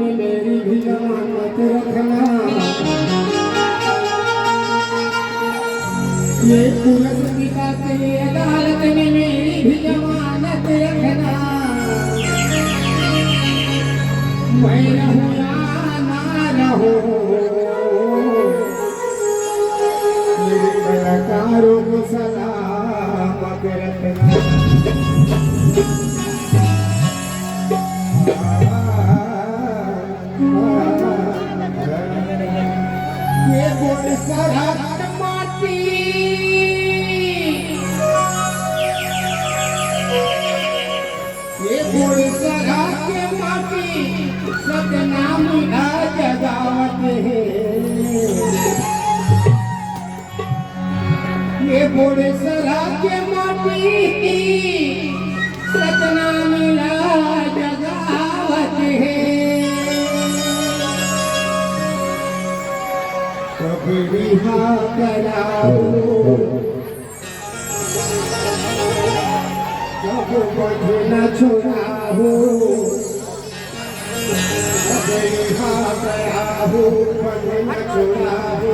में मेरी भी जमानत रखना। ये पुलिस की तेरी अदालत में मेरी भी जमानत रखना। मैं रहूं या ना रहूं, मेरे कलाकारों को सलामत रखना। ये बोल सरहद माटी, ये बोल सरहद के माटी सतनाम जगावत है। ये बोल सरहद के माटी सतनाम जगावत है। कभी रिहा कराओ, कभी बंधु न छुड़ाओ, कभी रिहा कराओ, बंधु न छुड़ाओ।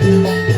Thank you.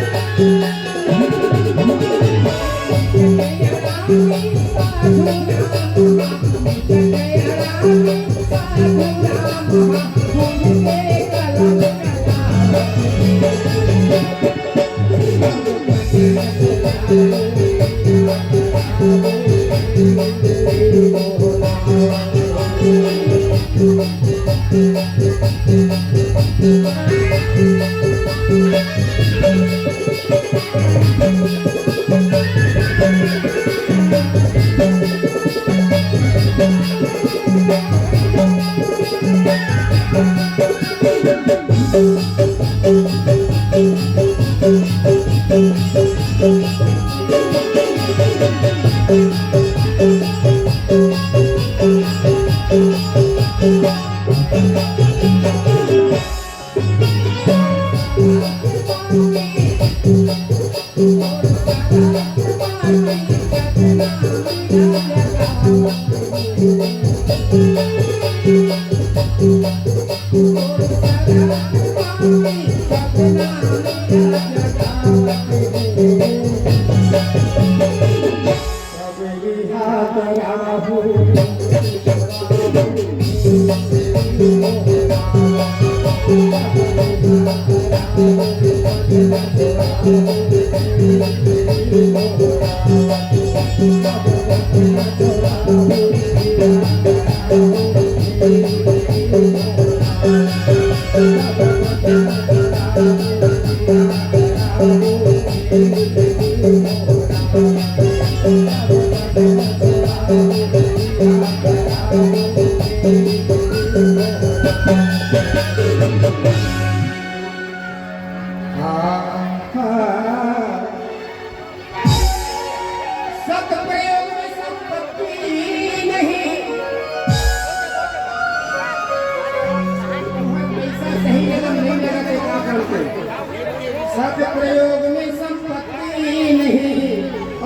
सत प्रयोग में संपत्ति नहीं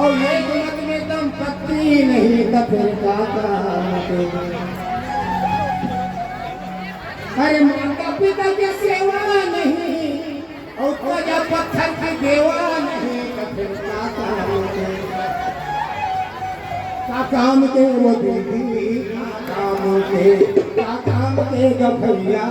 और एक मत में दंपत्ति नहीं तो फिर क्या अरे माता पिता की सेवा नहीं और खोजा पत्थर की देवा नहीं तो फिर क्या काम के वो दीदी काम के गभैया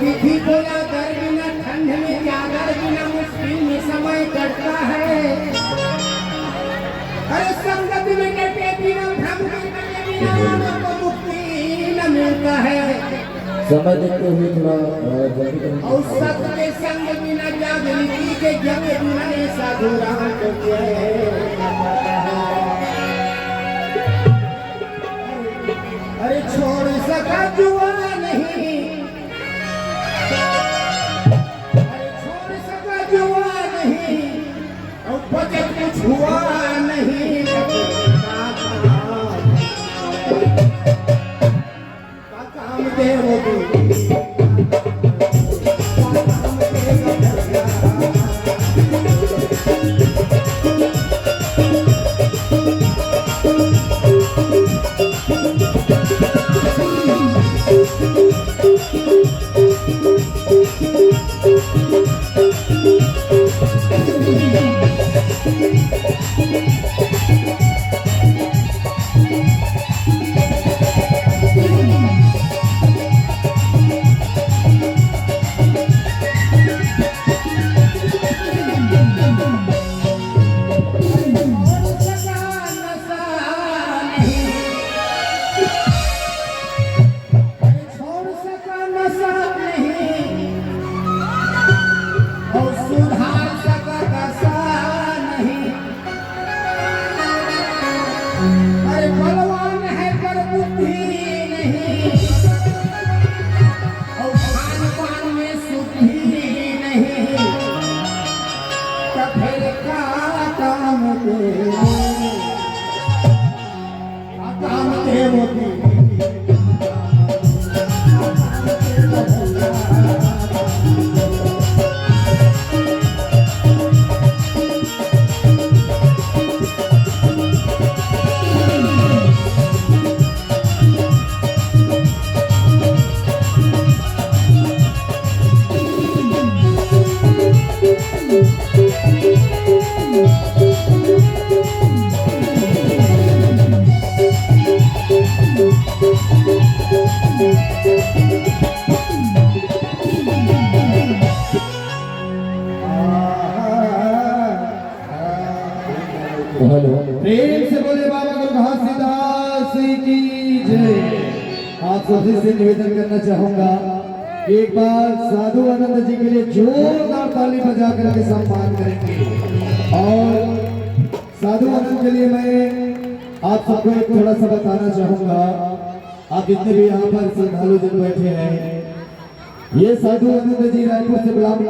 तिथि बोला दर बिना ठंड में चादर बिना मुश्किल में समय कटता है। अरे संगत में कटे बिना भ्रम के बिना को मुक्ति न मिलता है। समझ देखते हुए थोड़ा और सत के संग बिना जागृति के जग बिना साधु राम को अरे छोड़ सका जुआ नहीं कुछ हुआ नहीं काम देव और सुधार सका फिर क्या काम के मोती हेलो प्रेम से बोले बाबा गुरु घासीदास की जय। आप सभी से निवेदन करना चाहूंगा कि एक बार साधु आनंद जी के लिए जोरदार ताली बजा करके सम्मान करेंगे। और साधु आनंद के लिए मैं आप सबको एक थोड़ा सा बताना चाहूंगा। आप जितने भी यहाँ पर श्रद्धालु जन बैठे हैं, ये साधु आनंद जी रायपुर से बिलोंग